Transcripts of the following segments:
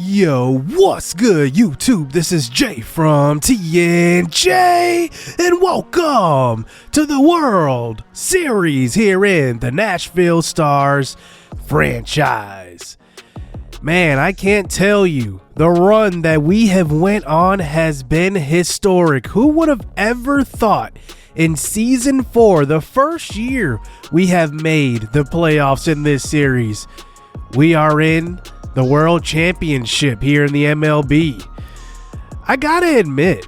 Yo, what's good, YouTube? This is Jay from TNJ, and welcome to the World Series here in the Nashville Stars franchise. Man, I can't tell you, the run that we have went on has been historic. Who would have ever thought in Season 4, the first year we have made the playoffs in this series, we are in the World Championship here in the MLB. I gotta admit,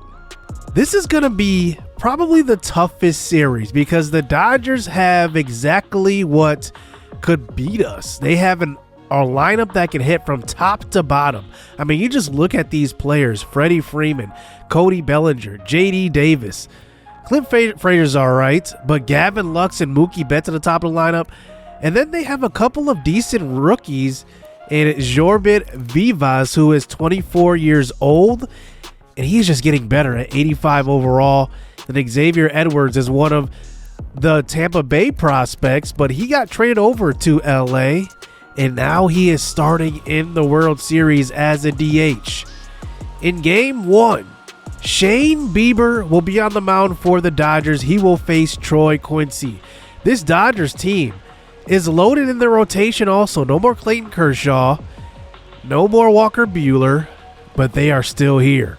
this is gonna be probably the toughest series because the Dodgers have exactly what could beat us. They have a lineup that can hit from top to bottom. I mean, you just look at these players: Freddie Freeman, Cody Bellinger, JD Davis. Clint Frazier's all right, but Gavin Lux and Mookie Betts at the top of the lineup. And then they have a couple of decent rookies in Jorbit Vivas, who is 24 years old, and he's just getting better at 85 overall. And Xavier Edwards is one of the Tampa Bay prospects, but he got traded over to LA, and now he is starting in the World Series as a DH. In Game 1, Shane Bieber will be on the mound for the Dodgers. He will face Troy Quincy. This Dodgers team is loaded in the rotation also. No more Clayton Kershaw, no more Walker Buehler, but they are still here.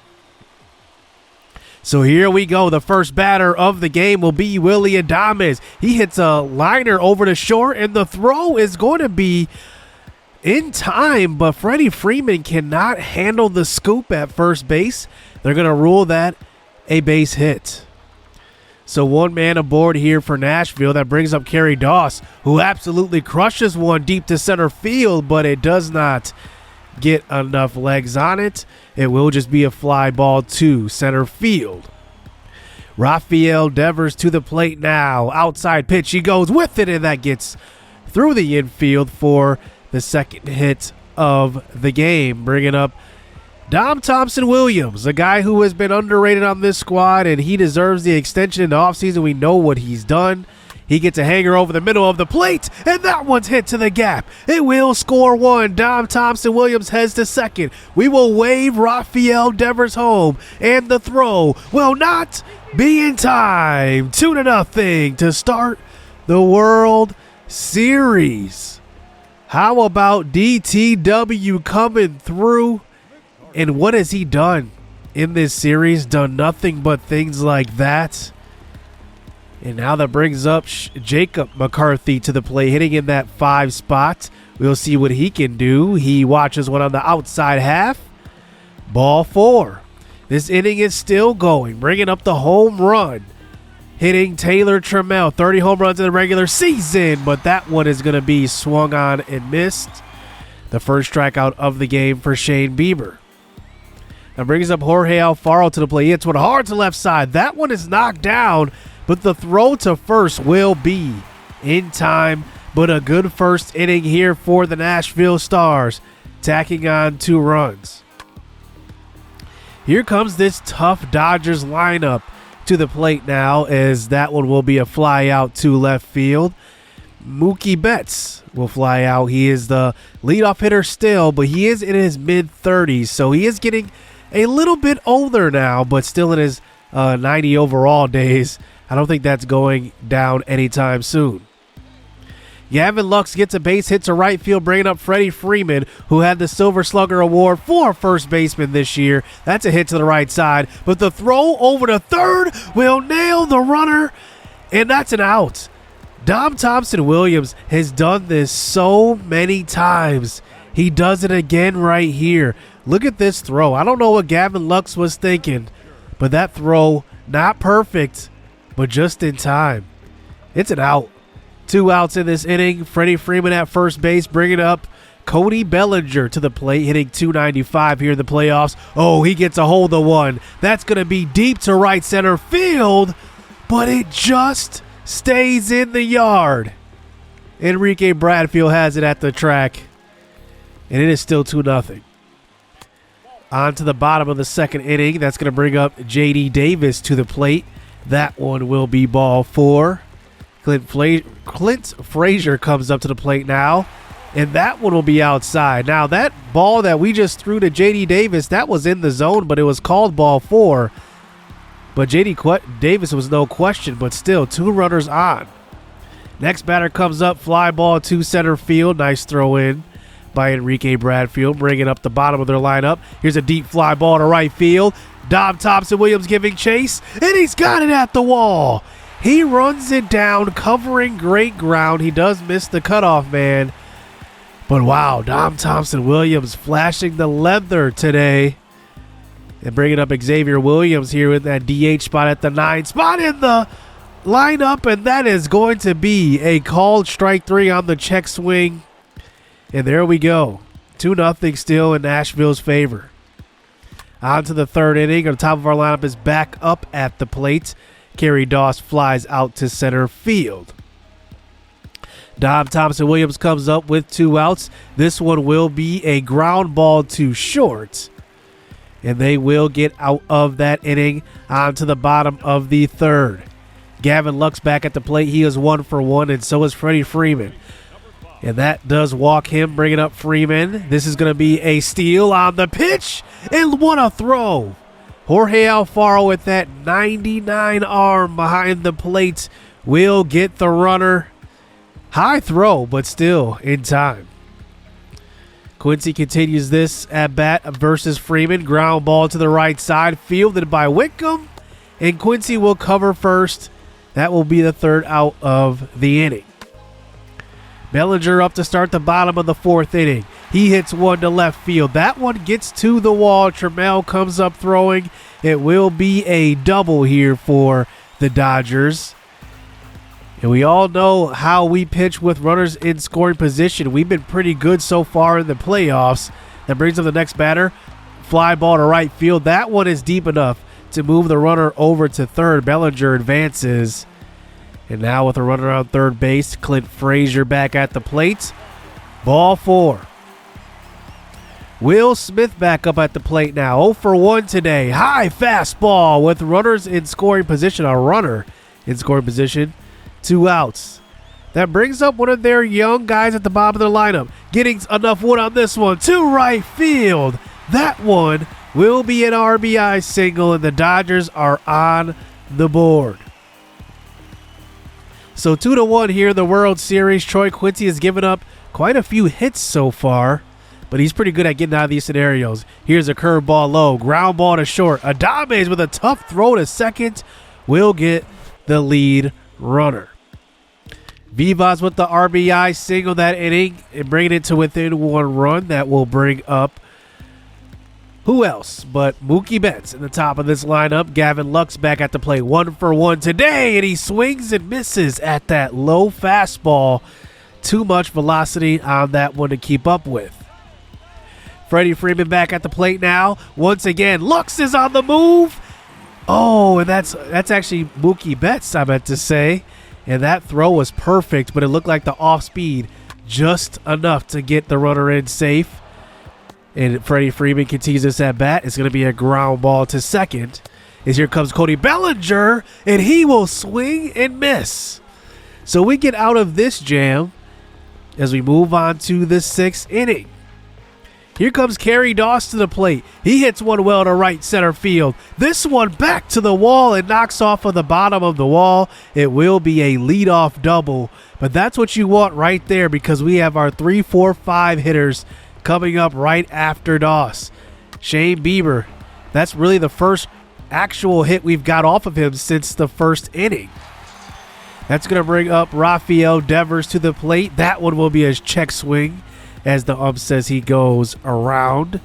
So here we go. The first batter of the game will be Willy Adames. He hits a liner over the short, and the throw is going to be in time, but Freddie Freeman cannot handle the scoop at first base. They're going to rule that a base hit. So one man aboard here for Nashville. That brings up Kerry Doss, who absolutely crushes one deep to center field, but it does not get enough legs on it. It will just be a fly ball to center field. Rafael Devers to the plate now. Outside pitch. He goes with it, and that gets through the infield for the second hit of the game. Bringing up Dom Thompson-Williams, a guy who has been underrated on this squad, and he deserves the extension in the offseason. We know what he's done. He gets a hanger over the middle of the plate, and that one's hit to the gap. It will score one. Dom Thompson-Williams heads to second. We will wave Rafael Devers home, and the throw will not be in time. 2-0 to start the World Series. How about DTW coming through? And what has he done in this series? Done nothing but things like that. And now that brings up Jacob McCarthy to the plate, hitting in that 5 spot. We'll see what he can do. He watches one on the outside half. Ball 4. This inning is still going. Bringing up the home run. Hitting Taylor Trammell. 30 home runs in the regular season. But that one is going to be swung on and missed. The first strikeout of the game for Shane Bieber. That brings up Jorge Alfaro to the plate. He hits one hard to left side. That one is knocked down, but the throw to first will be in time. But a good first inning here for the Nashville Stars, tacking on 2 runs. Here comes this tough Dodgers lineup to the plate now, as that one will be a fly out to left field. Mookie Betts will fly out. He is the leadoff hitter still, but he is in his mid-30s, so he is getting a little bit older now, but still in his 90 overall days. I don't think that's going down anytime soon. Gavin Lux gets a base hit to right field, bringing up Freddie Freeman, who had the Silver Slugger Award for first baseman this year. That's a hit to the right side, but the throw over to third will nail the runner, and that's an out. Dom Thompson-Williams has done this so many times. He does it again right here. Look at this throw. I don't know what Gavin Lux was thinking, but that throw, not perfect, but just in time. It's an out. 2 outs in this inning. Freddie Freeman at first base, bringing up Cody Bellinger to the plate, hitting .295 here in the playoffs. Oh, he gets a hold of one. That's going to be deep to right center field, but it just stays in the yard. Enrique Bradfield has it at the track, and it is still 2-0. On to the bottom of the second inning. That's going to bring up JD Davis to the plate. That one will be ball 4. Clint Frazier comes up to the plate now. and that one will be outside. Now, that ball that we just threw to J.D. Davis, that was in the zone, but it was called ball 4. But J.D. Davis was no question, but still, 2 runners on. Next batter comes up, fly ball to center field. Nice throw in by Enrique Bradfield, bringing up the bottom of their lineup. Here's a deep fly ball to right field. Dom Thompson-Williams giving chase, and he's got it at the wall. He runs it down, covering great ground. He does miss the cutoff man. But wow, Dom Thompson-Williams flashing the leather today. And bringing up Xavier Williams here in that DH spot at the 9 spot in the lineup. And that is going to be a called strike 3 on the check swing. And there we go. 2-0 still in Nashville's favor. On to the 3rd inning. On top of our lineup is back up at the plate. Kerry Doss flies out to center field. Dom Thompson-Williams comes up with 2 outs. This one will be a ground ball to short. And they will get out of that inning on to the bottom of the 3rd. Gavin Lux back at the plate. He is 1 for 1, and so is Freddie Freeman. And that does walk him, bringing up Freeman. This is going to be a steal on the pitch. And what a throw. Jorge Alfaro with that 99 arm behind the plate will get the runner. High throw, but still in time. Quincy continues this at bat versus Freeman. Ground ball to the right side, fielded by Wickham. And Quincy will cover first. That will be the 3rd out of the inning. Bellinger up to start the bottom of the 4th inning. He hits one to left field. That one gets to the wall. Trammell comes up throwing. It will be a double here for the Dodgers. And we all know how we pitch with runners in scoring position. We've been pretty good so far in the playoffs. That brings up the next batter. Fly ball to right field. That one is deep enough to move the runner over to 3rd. Bellinger advances. And now with a runner on 3rd base, Clint Frazier back at the plate. Ball 4. Will Smith back up at the plate now. 0 for 1 today. High fastball with runners in scoring position. A runner in scoring position. 2 outs. That brings up one of their young guys at the bottom of their lineup. Getting enough wood on this one to right field. That one will be an RBI single, and the Dodgers are on the board. So 2-1 here in the World Series. Troy Quincy has given up quite a few hits so far, but he's pretty good at getting out of these scenarios. Here's a curveball low, ground ball to short. Adames with a tough throw to second will get the lead runner. Vivas with the RBI single that inning and bringing it to within 1 run. That will bring up who else but Mookie Betts in the top of this lineup. Gavin Lux back at the plate. 1 for 1 today, and he swings and misses at that low fastball. Too much velocity on that one to keep up with. Freddie Freeman back at the plate now. Once again, Lux is on the move. Oh, and that's actually Mookie Betts, I meant to say. And that throw was perfect, but it looked like the off speed just enough to get the runner in safe. And Freddie Freeman continues this at bat. It's going to be a ground ball to second. As here comes Cody Bellinger, and he will swing and miss. So we get out of this jam as we move on to the 6th inning. Here comes Kerry Doss to the plate. He hits one well to right center field. This one back to the wall and knocks off of the bottom of the wall. It will be a leadoff double, but that's what you want right there because we have our 3, 4, 5 hitters coming up right after Doss. Shane Bieber, that's really the first actual hit we've got off of him since the 1st inning. That's going to bring up Rafael Devers to the plate. That one will be a check swing as the ump says he goes around.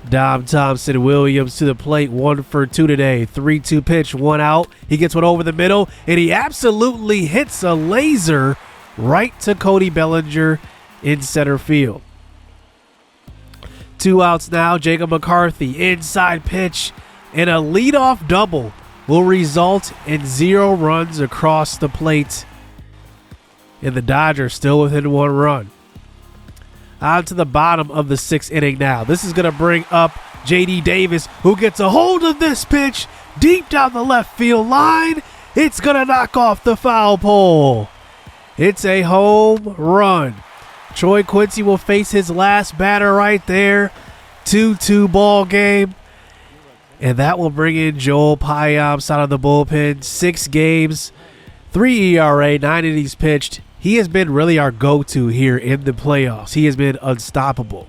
Dom Thompson-Williams to the plate. 1 for 2 today. 3-2 pitch, 1 out. He gets one over the middle, and he absolutely hits a laser right to Cody Bellinger in center field. 2 outs now. Jacob McCarthy, inside pitch, and a leadoff double will result in 0 runs across the plate. And the Dodgers still within 1 run. On to the bottom of the 6th inning now. This is going to bring up J.D. Davis, who gets a hold of this pitch deep down the left field line. It's going to knock off the foul pole. It's a home run. Troy Quincy will face his last batter right there. 2-2 ball game. And that will bring in Joel Payamps out of the bullpen. 6 games, 3 ERA, 9 innings pitched. He has been really our go-to here in the playoffs. He has been unstoppable.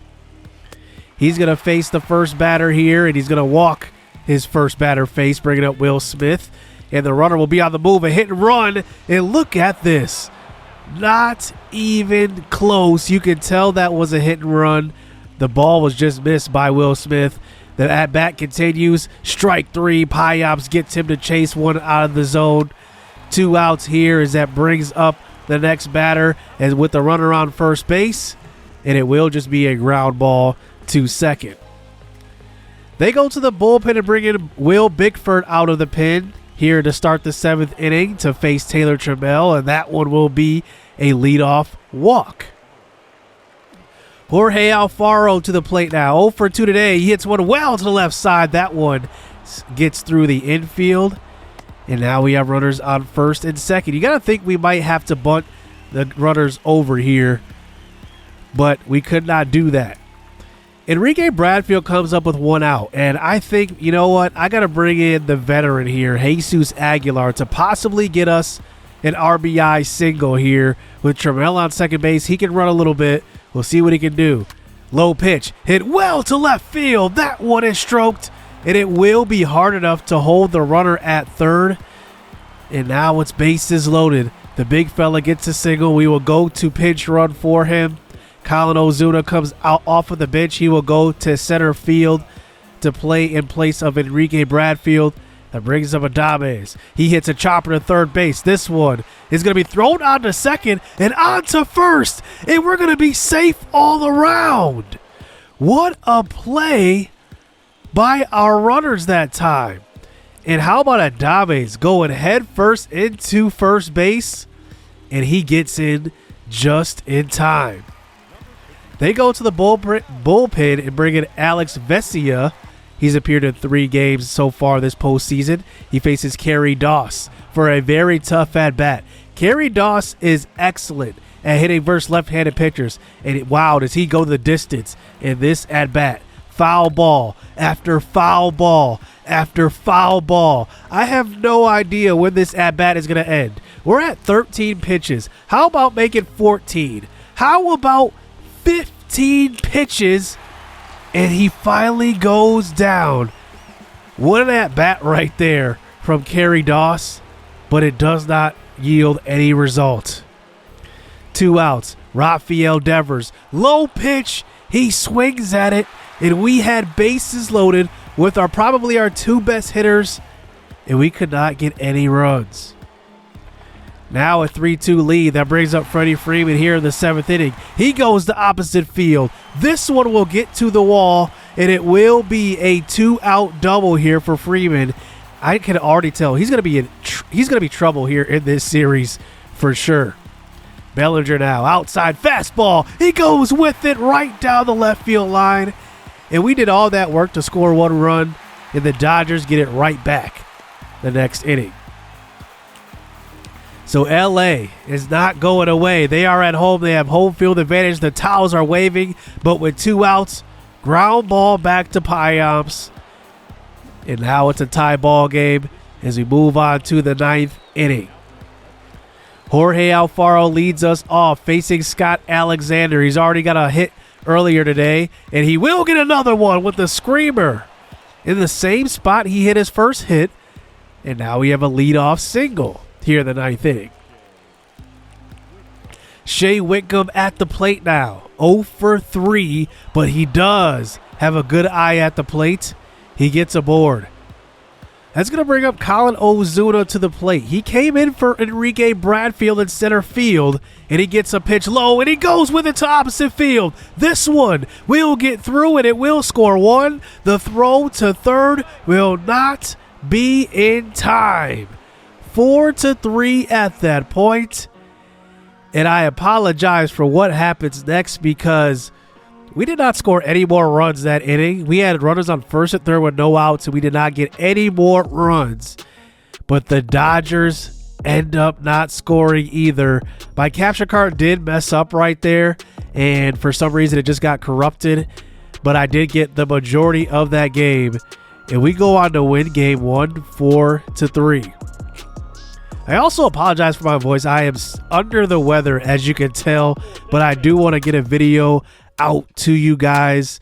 He's going to face the first batter here, and he's going to walk his first batter face, bringing up Will Smith. And the runner will be on the move, a hit and run. And look at this. Not even close. You can tell that was a hit and run. The ball was just missed by Will Smith. The at-bat continues. Strike 3. Payamps gets him to chase one out of the zone. 2 outs here as that brings up the next batter as with the runner on first base. And it will just be a ground ball to second. They go to the bullpen and bring in Will Bickford out of the pen here to start the 7th inning to face Taylor Trammell, and that one will be a leadoff walk. Jorge Alfaro to the plate now. 0 for 2 today. He hits one well to the left side. That one gets through the infield. And now we have runners on first and second. You got to think we might have to bunt the runners over here, but we could not do that. Enrique Bradfield comes up with 1 out, and I think, you know what, I got to bring in the veteran here, Jesus Aguilar, to possibly get us an RBI single here with Trammell on second base. He can run a little bit. We'll see what he can do. Low pitch, hit well to left field. That one is stroked, and it will be hard enough to hold the runner at third. And now it's bases loaded. The big fella gets a single. We will go to pinch run for him. Colin Ozuna comes out off of the bench. He will go to center field to play in place of Enrique Bradfield. That brings up Adames. He hits a chopper to third base. This one is going to be thrown on to second and on to first. And we're going to be safe all around. What a play by our runners that time. And how about Adames going head first into first base? And he gets in just in time. They go to the bullpen and bring in Alex Vesia. He's appeared in 3 games so far this postseason. He faces Kerry Doss for a very tough at-bat. Kerry Doss is excellent at hitting versus left-handed pitchers. And wow, does he go the distance in this at-bat. Foul ball after foul ball after foul ball. I have no idea when this at-bat is going to end. We're at 13 pitches. How about making 14? How about 15 pitches? And he finally goes down. What an at-bat right there from Kerry Doss, but it does not yield any result. 2 outs. Rafael Devers. Low pitch. He swings at it, and we had bases loaded with probably our 2 best hitters, and we could not get any runs. Now a 3-2 lead. That brings up Freddie Freeman here in the 7th inning. He goes to opposite field. This one will get to the wall, and it will be a 2-out double here for Freeman. I can already tell he's going to be trouble here in this series for sure. Bellinger now outside fastball. He goes with it right down the left field line, and we did all that work to score 1 run, and the Dodgers get it right back the next inning. So LA is not going away. They are at home. They have home field advantage. The towels are waving, but with 2 outs, ground ball back to Payamps. And now it's a tie ball game as we move on to the 9th inning. Jorge Alfaro leads us off facing Scott Alexander. He's already got a hit earlier today, and he will get another one with the screamer in the same spot he hit his first hit. And now we have a leadoff single here in the 9th inning. Shea Whitcomb at the plate now. 0 for 3, but he does have a good eye at the plate. He gets aboard. That's going to bring up Colin Ozuna to the plate. He came in for Enrique Bradfield in center field, and he gets a pitch low, and he goes with it to opposite field. This one will get through, and it will score 1. The throw to third will not be in time. 4-3 at that point. And I apologize for what happens next because we did not score any more runs that inning. We had runners on first and third with no outs, and we did not get any more runs. But the Dodgers end up not scoring either. My capture card did mess up right there, and for some reason it just got corrupted, but I did get the majority of that game, and we go on to win game 1 4-3. I also apologize for my voice. I am under the weather, as you can tell, but I do want to get a video out to you guys.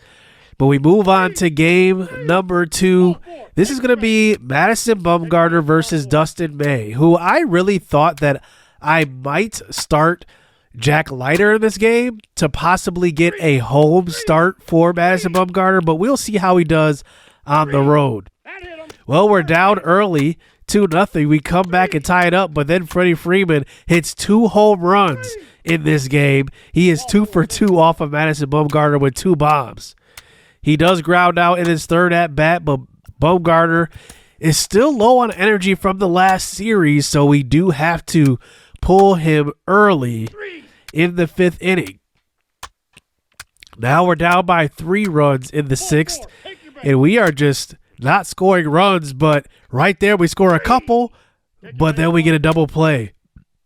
But we move on to game number 2. This is going to be Madison Bumgarner versus Dustin May, who I really thought that I might start Jack Leiter in this game to possibly get a home start for Madison Bumgarner, but we'll see how he does on the road. Well, we're down early, 2-0. We come back and tie it up, but then Freddie Freeman hits 2 home runs in this game. He is 2 for 2 off of Madison Bumgarner with 2 bombs. He does ground out in his third at-bat, but Bumgarner is still low on energy from the last series, so we do have to pull him early in the 5th inning. Now we're down by 3 runs in the 6th, and we are just not scoring runs, but right there we score a couple, but then we get a double play.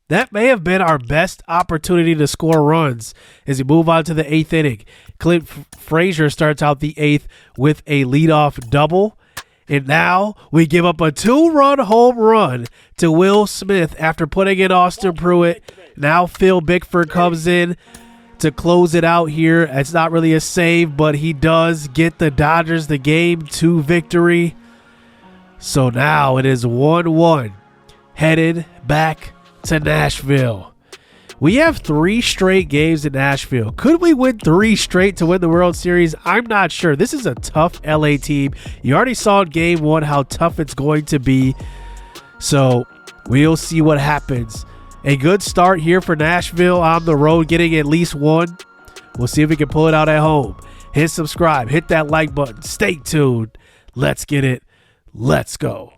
That may have been our best opportunity to score runs as we move on to the 8th inning. Clint Frazier starts out the 8th with a leadoff double, and now we give up a 2-run home run to Will Smith after putting in Austin Pruitt. Now Phil Bickford comes in to close it out here. It's not really a save, but he does get the Dodgers the Game 2 victory. So now it is 1-1, headed back to Nashville. We have 3 straight games in Nashville. Could we win 3 straight to win the World Series? I'm not sure. This is a tough LA team. You already saw in game 1 how tough it's going to be. So we'll see what happens. A good start here for Nashville on the road, getting at least 1. We'll see if we can pull it out at home. Hit subscribe. Hit that like button. Stay tuned. Let's get it. Let's go.